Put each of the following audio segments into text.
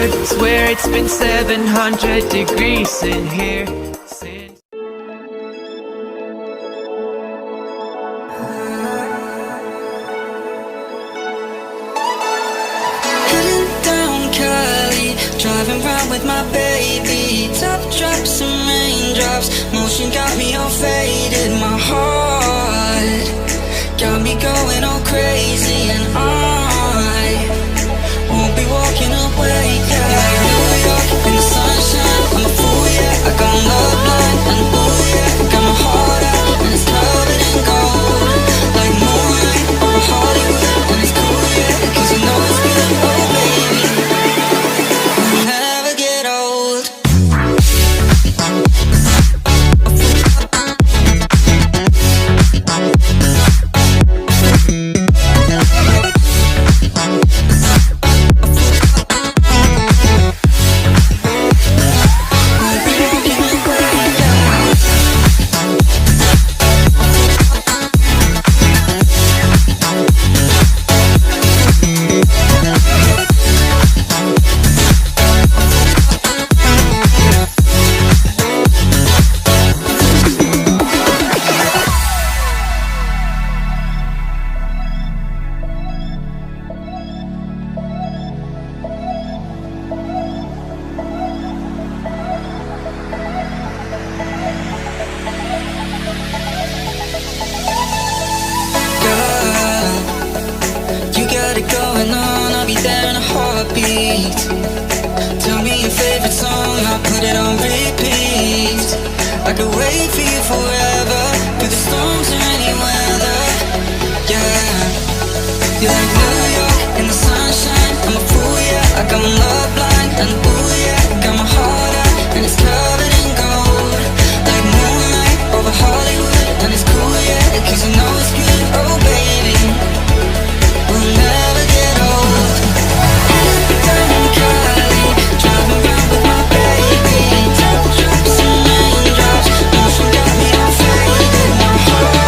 Swear it's been 700 degrees in here since. Heading down Cali, driving round with my baby. Top drops and raindrops, motion got me all faded. My heart got me going all crazy, and I won't be walking away. Yeah, like New York in the sunshine, I'm a fool, yeah. I got love blind and ooh, yeah. Got my heart out and it's covered in gold, like moonlight over Hollywood, and it's cool, yeah, 'cause you know it's good, oh baby. We'll never get old. Tell me your favorite song, I'll put it on repeat. I could wait for you forever, through the storms or any weather. Yeah, you're like New York in the sunshine, I'm a fool, yeah. I got my love blind and ooh, yeah. Got my heart out and it's covered in gold, like moonlight over Hollywood, and it's cool, yeah, 'cause you know it's good, oh baby. We'll never get old. Down Cali, driving round with my baby. Top drops and raindrops, motion got me all faded. My heart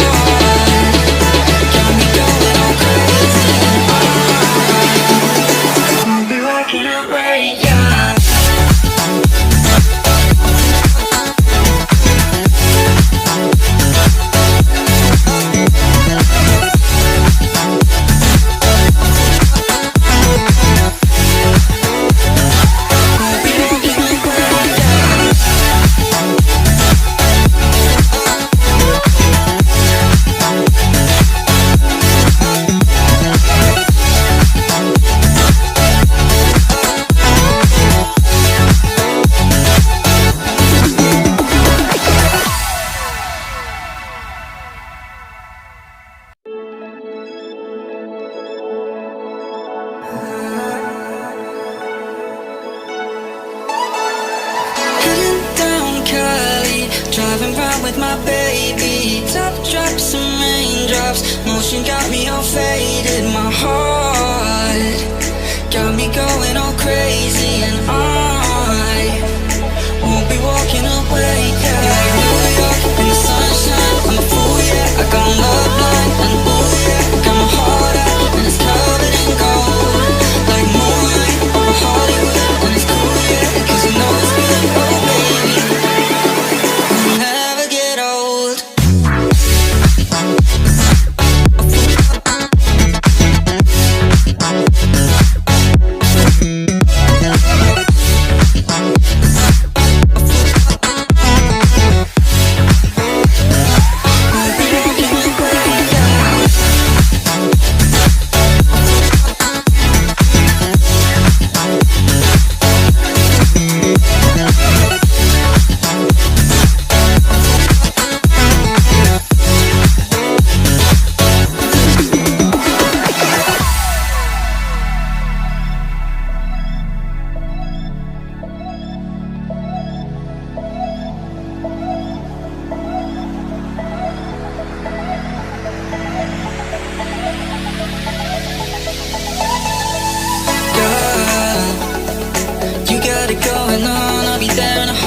got me going all crazy, and I'll be walking away, yeah. Heading down Cali, driving round with my baby. Top drops and raindrops, motion got me all faded. My heart got me going all crazy, and I won't be walking away. Yeah, like New York in the sunshine, I'm a fool, yeah. I got love blind and ooh, yeah. Got my heart out and it's covered in gold, like moonlight over Hollywood, and it's cool, yeah, 'cause you know it's good, oh baby. We'll never get old.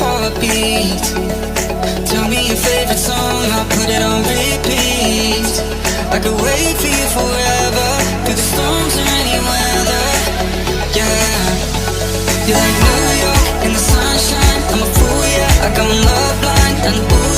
heartbeat. Tell me your favorite song, I'll put it on repeat. I could wait for you forever, through the storms or any weather. Yeah, You're like New York in the sunshine. I'm a fool, yeah, like I'm love blind. And ooh,